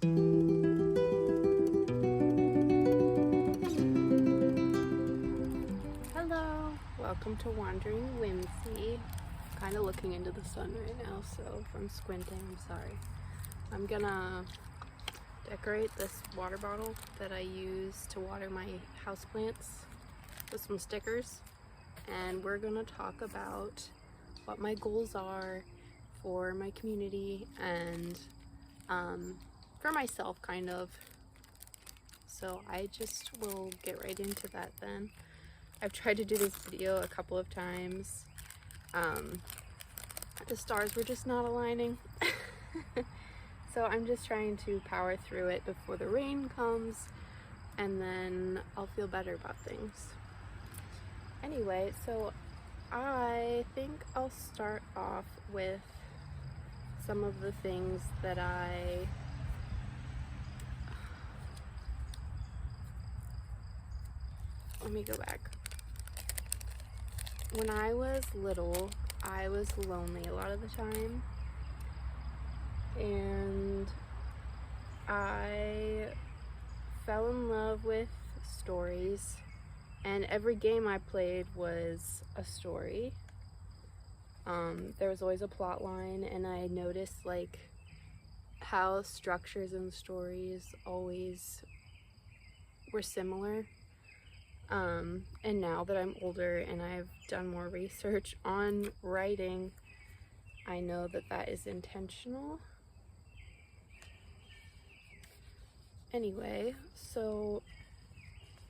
Hello, welcome to Wandering Whimsy. Kind of looking into the sun right now, so if I'm squinting, I'm sorry. I'm gonna decorate this water bottle that I use to water my houseplants with some stickers, and we're gonna talk about what my goals are for my community and for myself, kind of. So I just will get right into that then. I've tried to do this video a couple of times. The stars were just not aligning. So I'm just trying to power through it before the rain comes, and then I'll feel better about things. Anyway, so I think I'll start off with some of the things that let me go back. When I was little, I was lonely a lot of the time, and I fell in love with stories, and every game I played was a story. There was always a plot line, and I noticed like how structures in stories always were similar. And now that I'm older and I've done more research on writing, I know that that is intentional. Anyway, so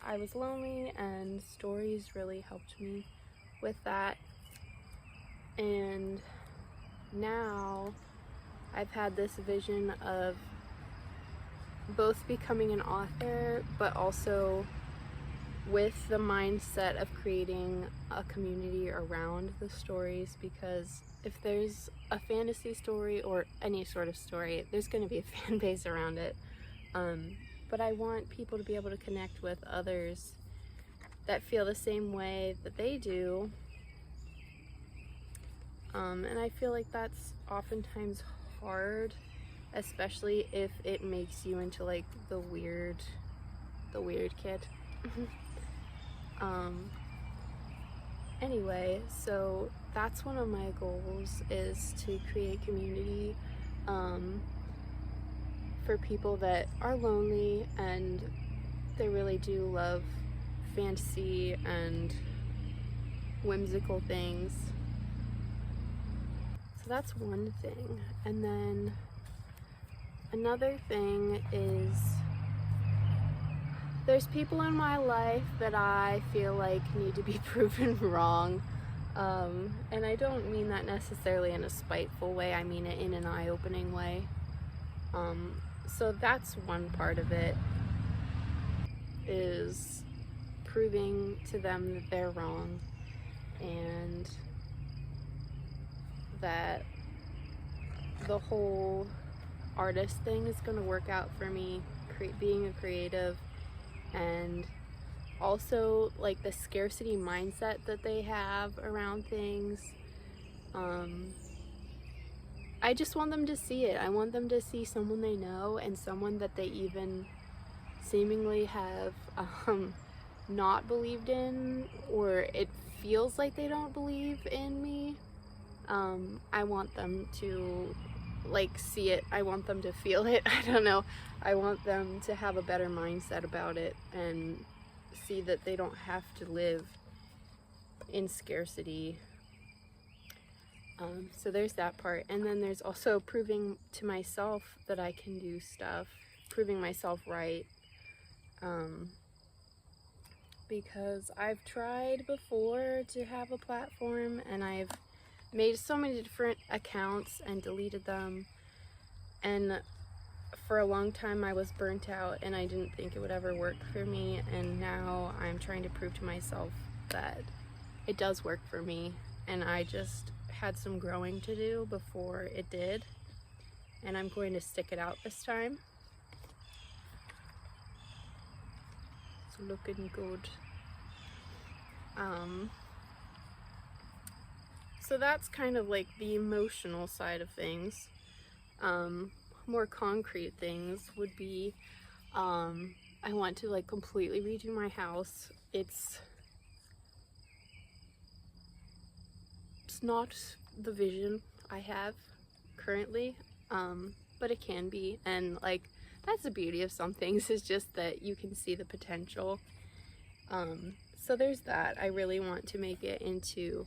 I was lonely and stories really helped me with that. And now I've had this vision of both becoming an author, but also with the mindset of creating a community around the stories, because if there's a fantasy story or any sort of story, there's going to be a fan base around it. But I want people to be able to connect with others that feel the same way that they do. And I feel like that's oftentimes hard, especially if it makes you into like the weird kid. Anyway, so that's one of my goals, is to create community for people that are lonely and they really do love fantasy and whimsical things. So that's one thing. And then another thing is, there's people in my life that I feel like need to be proven wrong. And I don't mean that necessarily in a spiteful way, I mean it in an eye-opening way. So that's one part of it, is proving to them that they're wrong and that the whole artist thing is going to work out for me, being a creative. And also like the scarcity mindset that they have around things. I just want them to see it. I want them to see someone they know and someone that they even seemingly have not believed in, or it feels like they don't believe in me. I want them to like see it. I want them to feel it. I don't know. I want them to have a better mindset about it and see that they don't have to live in scarcity. So there's that part. And then there's also proving to myself that I can do stuff, proving myself right. Because I've tried before to have a platform, and I've made so many different accounts and deleted them, and for a long time I was burnt out and I didn't think it would ever work for me, and now I'm trying to prove to myself that it does work for me, and I just had some growing to do before it did, and I'm going to stick it out this time. It's looking good. So that's kind of like the emotional side of things. more concrete things would be, I want to like completely redo my house. It's not the vision I have currently, but it can be, and like that's the beauty of some things, is just that you can see the potential. So there's that. I really want to make it into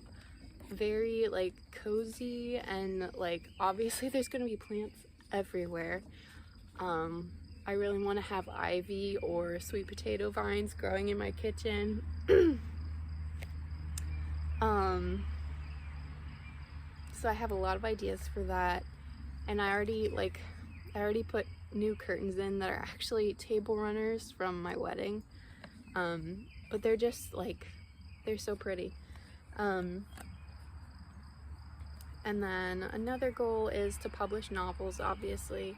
very like cozy, and like obviously there's gonna be plants everywhere. I really want to have ivy or sweet potato vines growing in my kitchen. So I have a lot of ideas for that, and I already put new curtains in that are actually table runners from my wedding, but they're just like, they're so pretty. And then another goal is to publish novels, obviously.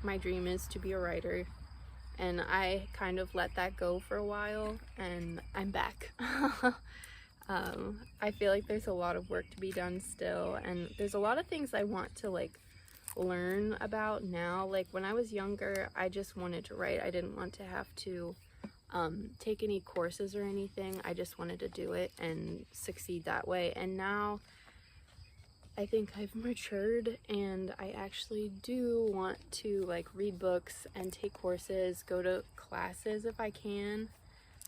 My dream is to be a writer, and I kind of let that go for a while, and I'm back. I feel like there's a lot of work to be done still, and there's a lot of things I want to like learn about now. Like when I was younger, I just wanted to write. I didn't want to have to take any courses or anything. I just wanted to do it and succeed that way. And now I think I've matured, and I actually do want to like read books and take courses, go to classes if I can,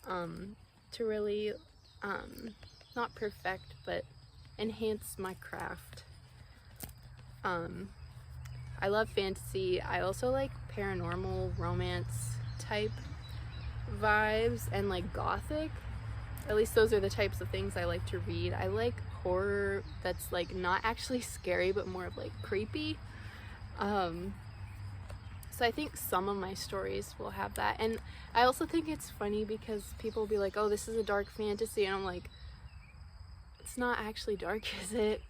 to really not perfect, but enhance my craft. I love fantasy. I also like paranormal romance type vibes, and like gothic. At least those are the types of things I like to read. I like horror that's like not actually scary, but more of like creepy. So I think some of my stories will have that. And I also think it's funny because people will be like, oh, this is a dark fantasy, and I'm like, it's not actually dark, is it?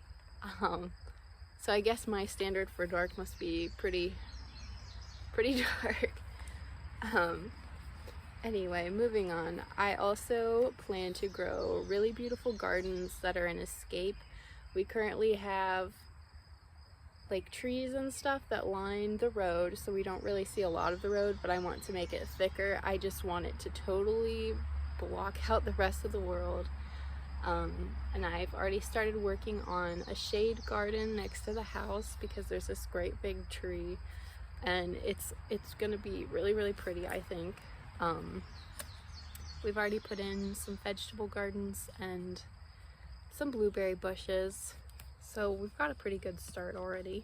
So I guess my standard for dark must be pretty dark. Anyway, moving on. I also plan to grow really beautiful gardens that are an escape. We currently have like trees and stuff that line the road, so we don't really see a lot of the road, but I want to make it thicker. I just want it to totally block out the rest of the world. And I've already started working on a shade garden next to the house because there's this great big tree, and it's gonna be really pretty, I think. We've already put in some vegetable gardens and some blueberry bushes, so we've got a pretty good start already.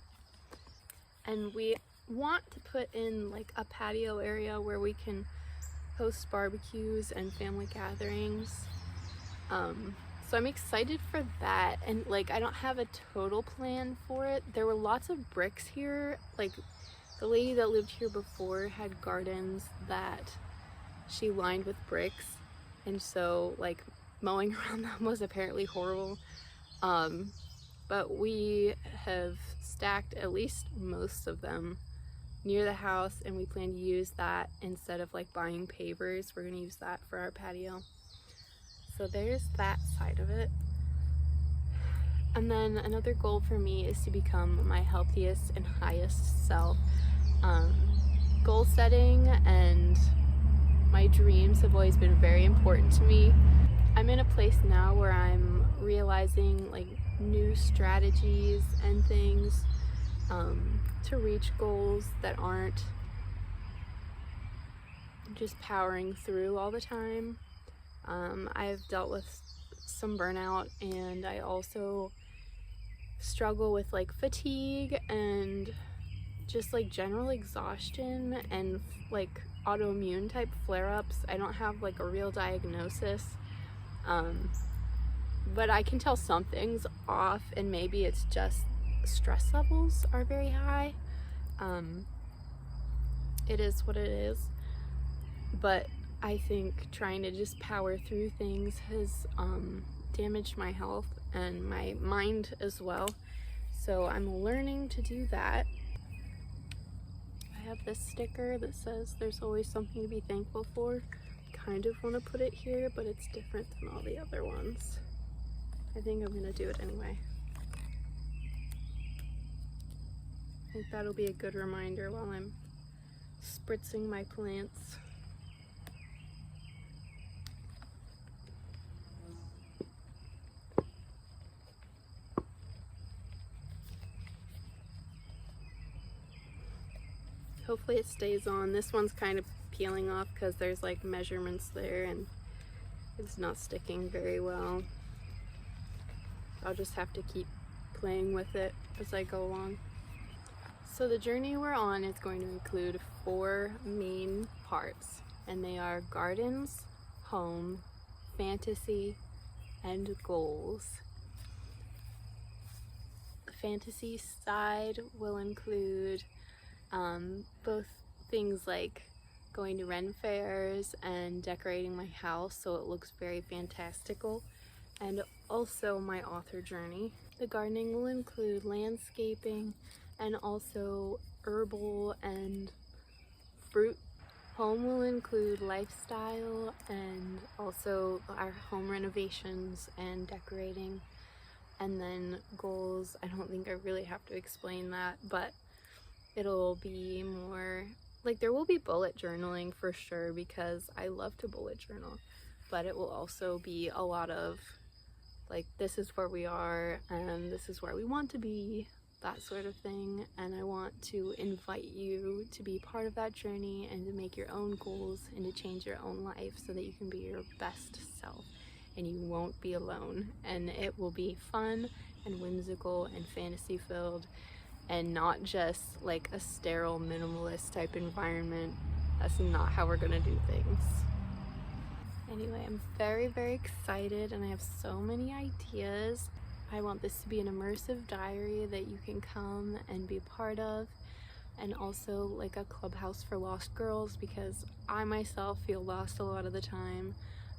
And we want to put in like a patio area where we can host barbecues and family gatherings. So I'm excited for that, and like I don't have a total plan for it. There were lots of bricks here. Like the lady that lived here before had gardens that she lined with bricks, and so like mowing around them was apparently horrible. But we have stacked at least most of them near the house, and we plan to use that instead of like buying pavers. We're gonna use that for our patio. So there's that side of it. And then another goal for me is to become my healthiest and highest self. Goal setting and my dreams have always been very important to me. I'm in a place now where I'm realizing like new strategies and things to reach goals that aren't just powering through all the time. I've dealt with some burnout, and I also struggle with like fatigue and just like general exhaustion and like autoimmune type flare-ups. I don't have like a real diagnosis, but I can tell something's off, and maybe it's just stress levels are very high. It is what it is, but I think trying to just power through things has damaged my health and my mind as well. So I'm learning to do that. I have this sticker that says there's always something to be thankful for. Kind of want to put it here, but it's different than all the other ones. I think I'm gonna do it anyway. think that'll be a good reminder while I'm spritzing my plants. Hopefully it stays on. This one's kind of peeling off because there's like measurements there and it's not sticking very well. I'll just have to keep playing with it as I go along. So the journey we're on is going to include 4 main parts, and they are gardens, home, fantasy, and goals. The fantasy side will include both things like going to Ren fairs and decorating my house so it looks very fantastical, and also my author journey. The gardening will include landscaping and also herbal and fruit. Home will include lifestyle and also our home renovations and decorating. And then goals, I don't think I really have to explain that, but it'll be more like there will be bullet journaling for sure because I love to bullet journal, but it will also be a lot of like, this is where we are and this is where we want to be, that sort of thing. And I want to invite you to be part of that journey and to make your own goals and to change your own life so that you can be your best self and you won't be alone. And it will be fun and whimsical and fantasy filled and not just like a sterile minimalist type environment. That's not how we're gonna do things. Anyway, I'm very, very excited and I have so many ideas. I want this to be an immersive diary that you can come and be part of, and also like a clubhouse for lost girls because I myself feel lost a lot of the time,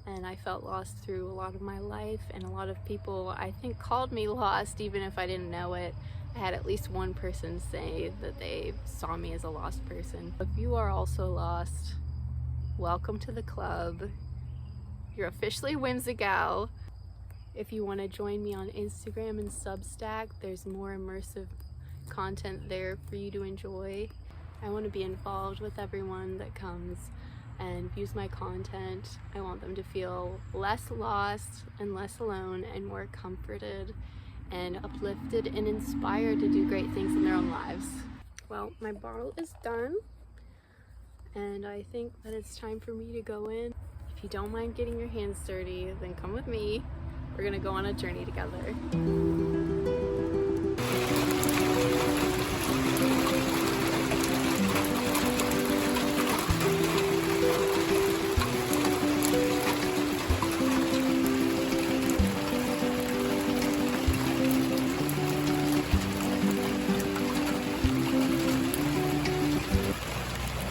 and I felt lost through a lot of my life, and a lot of people I think called me lost even if I didn't know it. I had at least one person say that they saw me as a lost person. If you are also lost, welcome to the club. You're officially Whimsigal. If you want to join me on Instagram and Substack, there's more immersive content there for you to enjoy. I want to be involved with everyone that comes and views my content. I want them to feel less lost and less alone and more comforted and uplifted and inspired to do great things in their own lives. Well, my bottle is done and I think that it's time for me to go in. If you don't mind getting your hands dirty, then come with me. We're gonna go on a journey together.